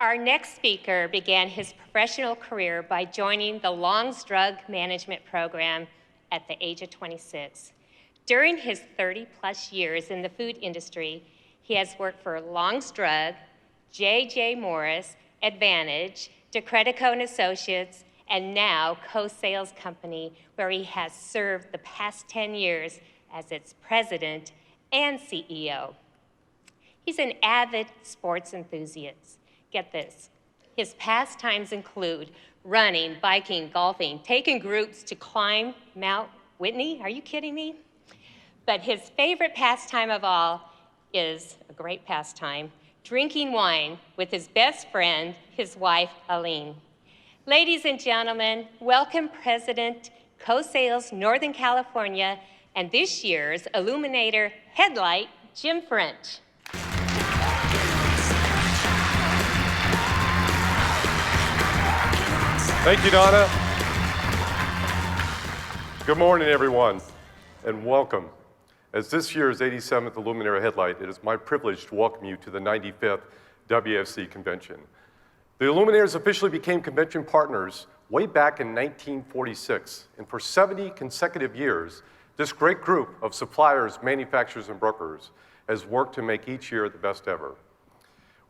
Our next speaker began his professional career by joining the Long's Drug Management Program at the age of 26. During his 30-plus years in the food industry, he has worked for Long's Drug, J.J. Morris, Advantage, DeCredico and Associates, and now Co-Sales Company, where he has served the past 10 years as its president and CEO. He's an avid sports enthusiast. Get this, his pastimes include running, biking, golfing, taking groups to climb Mount Whitney. Are you kidding me? But his favorite pastime of all is a great pastime, drinking wine with his best friend, his wife, Aline. Ladies and gentlemen, welcome President, Co-Sales Northern California, and this year's Illuminator Headlight, Jim French. Thank you, Donna. Good morning, everyone, and welcome. As this year's 87th Illuminator Headlight, it is my privilege to welcome you to the 95th WAFC convention. The Illuminators officially became convention partners way back in 1946, and for 70 consecutive years, this great group of suppliers, manufacturers, and brokers has worked to make each year the best ever.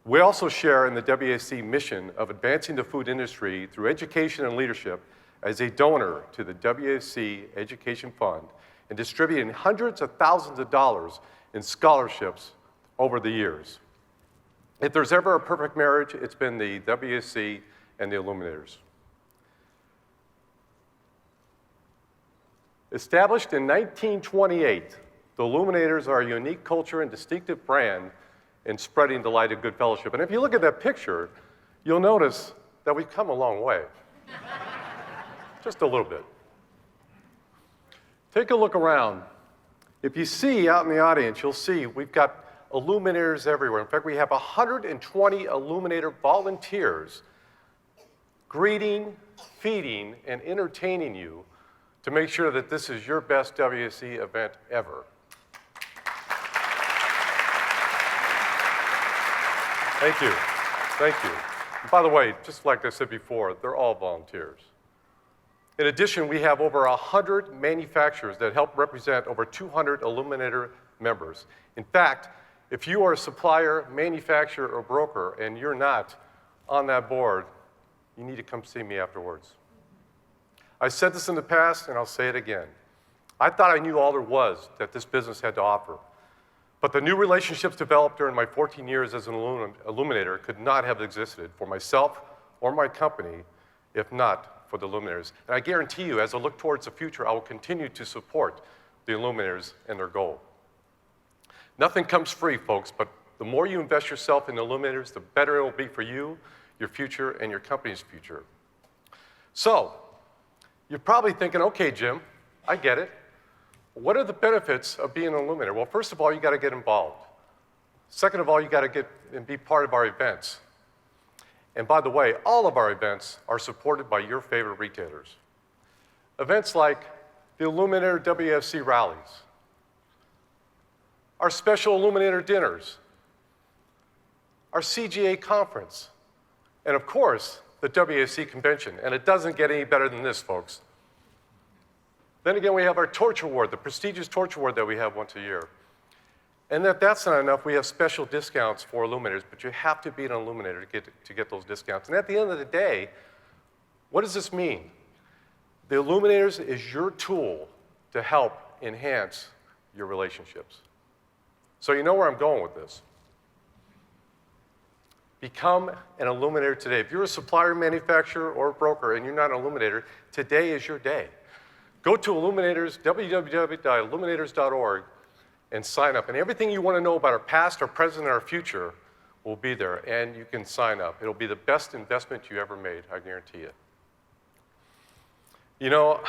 We also share in the WAFC mission of advancing the food industry through education and leadership as a donor to the WAFC Education Fund and distributing hundreds of thousands of dollars in scholarships over the years. If there's ever a perfect marriage, it's been the WAFC and the Illuminators. Established in 1928, the Illuminators are a unique culture and distinctive brand in spreading the light of good fellowship. And if you look at that picture, you'll notice that we've come a long way. Just a little bit. Take a look around. If you see out in the audience, you'll see we've got Illuminators everywhere. In fact, we have 120 Illuminator volunteers greeting, feeding, and entertaining you to make sure that this is your best WAFC event ever. Thank you. Thank you. And by the way, just like I said before, they're all volunteers. In addition, we have over 100 manufacturers that help represent over 200 Illuminator members. In fact, if you are a supplier, manufacturer, or broker, and you're not on that board, you need to come see me afterwards. I said this in the past, and I'll say it again. I thought I knew all there was that this business had to offer. But the new relationships developed during my 14 years as an Illuminator could not have existed for myself or my company if not for the Illuminators. And I guarantee you, as I look towards the future, I will continue to support the Illuminators and their goal. Nothing comes free, folks, but the more you invest yourself in the Illuminators, the better it will be for you, your future, and your company's future. So, you're probably thinking, okay, Jim, I get it. What are the benefits of being an Illuminator? Well, first of all, you got to get involved. Second of all, you got to get and be part of our events. And by the way, all of our events are supported by your favorite retailers. Events like the Illuminator WAFC rallies, our special Illuminator dinners, our CGA conference, and of course, the WAFC convention. And it doesn't get any better than this, folks. Then again, we have our Torch Award, the prestigious Torch Award that we have once a year. And if that's not enough, we have special discounts for Illuminators, but you have to be an Illuminator to get those discounts. And at the end of the day, what does this mean? The Illuminators is your tool to help enhance your relationships. So you know where I'm going with this. Become an Illuminator today. If you're a supplier, manufacturer, or broker, and you're not an Illuminator, today is your day. Go to Illuminators, www.illuminators.org, and sign up. And everything you want to know about our past, our present, and our future will be there, and you can sign up. It'll be the best investment you ever made, I guarantee it. You know,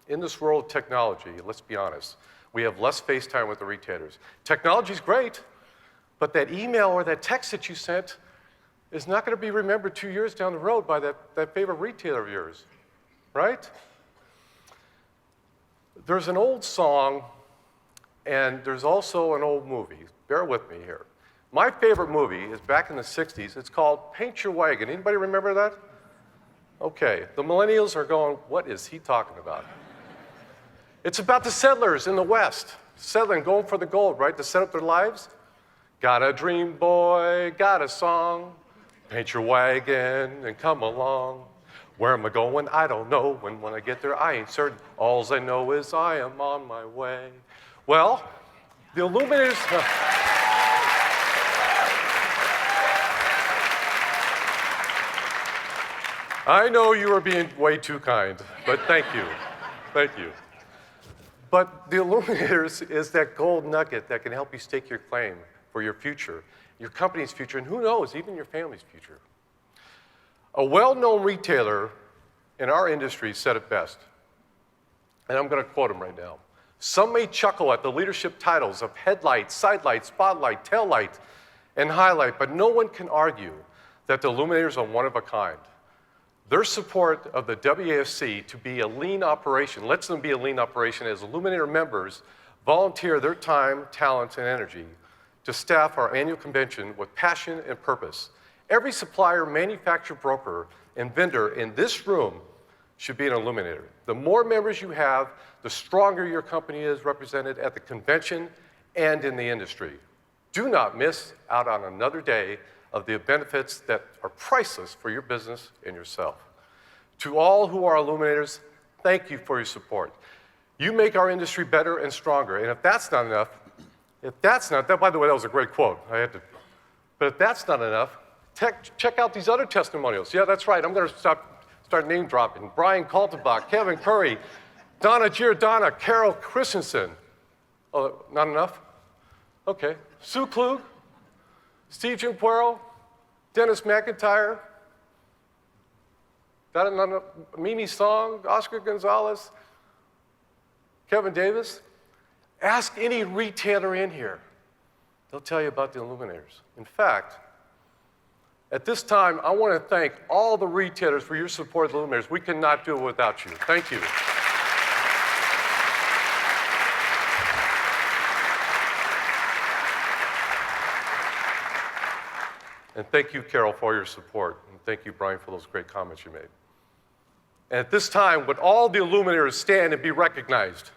in this world of technology, let's be honest, we have less face time with the retailers. Technology's great, but that email or that text that you sent is not going to be remembered 2 years down the road by that favorite retailer of yours, right? There's an old song, and there's also an old movie. Bear with me here. My favorite movie is back in the 60s. It's called Paint Your Wagon. Anybody remember that? Okay, the millennials are going, what is he talking about? It's about the settlers in the West, settling, going for the gold, right, to set up their lives. Got a dream, boy, got a song. Paint your wagon and come along. Where am I going? I don't know. When I get there, I ain't certain. All I know is I am on my way. Well, the Illuminators... I know you are being way too kind, but thank you. Thank you. But the Illuminators is that gold nugget that can help you stake your claim for your future, your company's future, and who knows, even your family's future. A well-known retailer in our industry said it best, and I'm going to quote him right now. Some may chuckle at the leadership titles of headlight, sidelight, spotlight, taillight, and highlight, but no one can argue that the Illuminators are one of a kind. Their support of the WAFC to be a lean operation, lets them be a lean operation as Illuminator members volunteer their time, talents, and energy to staff our annual convention with passion and purpose. Every supplier, manufacturer, broker, and vendor in this room should be an Illuminator. The more members you have, the stronger your company is represented at the convention and in the industry. Do not miss out on another day of the benefits that are priceless for your business and yourself. To all who are Illuminators, thank you for your support. You make our industry better and stronger, and if that's not enough, by the way, that was a great quote, but if that's not enough, check out these other testimonials. Yeah, that's right, I'm gonna start name dropping. Brian Kaltenbach, Kevin Curry, Donna Giordana, Carol Christensen. Oh, not enough? Okay, Sue Klug, Steve Jimpuero, Dennis McIntyre, Mimi Song, Oscar Gonzalez, Kevin Davis. Ask any retailer in here. They'll tell you about the Illuminators. In fact, at this time, I want to thank all the retailers for your support of the Illuminators. We cannot do it without you. Thank you. And thank you, Carol, for your support. And thank you, Brian, for those great comments you made. And at this time, would all the Illuminators stand and be recognized?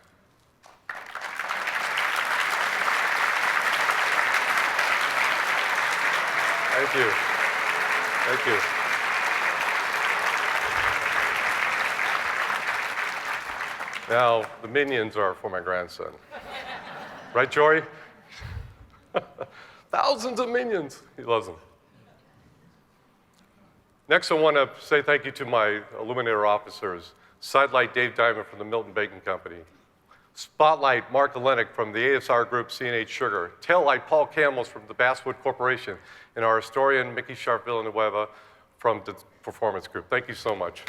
Thank you. Thank you. Now, the minions are for my grandson. Right, Jory? Thousands of minions. He loves them. Next, I want to say thank you to my Illuminator officers. Sidelight Dave Diamond from the Milton Bacon Company. Spotlight Mark Olenek from the ASR Group C&H Sugar. Taillight Paul Camels from the Basswood Corporation. And our historian Mickey Sharp Villanueva from the Performance Group. Thank you so much.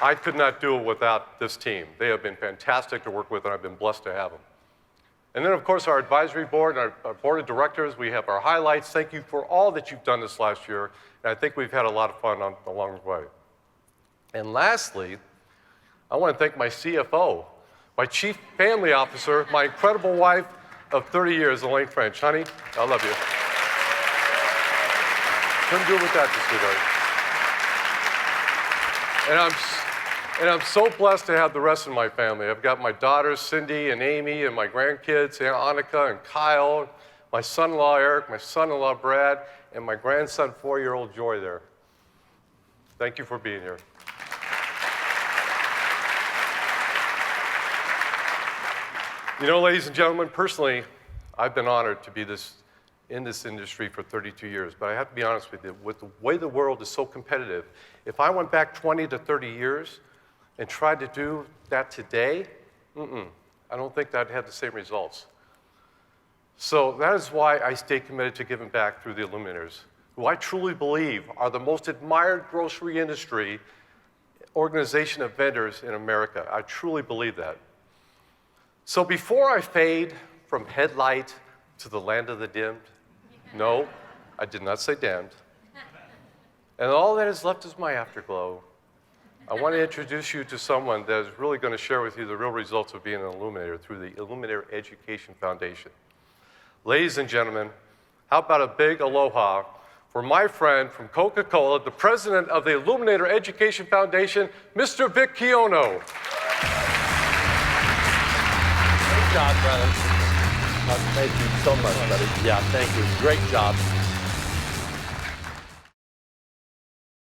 I could not do it without this team. They have been fantastic to work with, and I've been blessed to have them. And then, of course, our advisory board and our board of directors, we have our highlights. Thank you for all that you've done this last year. And I think we've had a lot of fun along the way. And lastly, I want to thank my CFO, my chief family officer, my incredible wife of 30 years, Elaine French. Honey, I love you. Couldn't do it without you, sweetheart. And I'm so blessed to have the rest of my family. I've got my daughters, Cindy and Amy, and my grandkids, Annika and Kyle, my son-in-law, Eric, my son-in-law, Brad, and my grandson, 4-year-old Joy there. Thank you for being here. You know, ladies and gentlemen, personally, I've been honored to be in this industry for 32 years, but I have to be honest with you, with the way the world is so competitive, if I went back 20 to 30 years and tried to do that today, I don't think that I'd have the same results. So that is why I stay committed to giving back through the Illuminators, who I truly believe are the most admired grocery industry organization of vendors in America. I truly believe that. So before I fade from headlight to the land of the dimmed, no, I did not say damned, and all that is left is my afterglow, I want to introduce you to someone that is really going to share with you the real results of being an Illuminator through the Illuminator Education Foundation. Ladies and gentlemen, how about a big aloha for my friend from Coca-Cola, the president of the Illuminator Education Foundation, Mr. Vic Kiono. Great job, brother. Thank you so much, buddy. Yeah, thank you. Great job.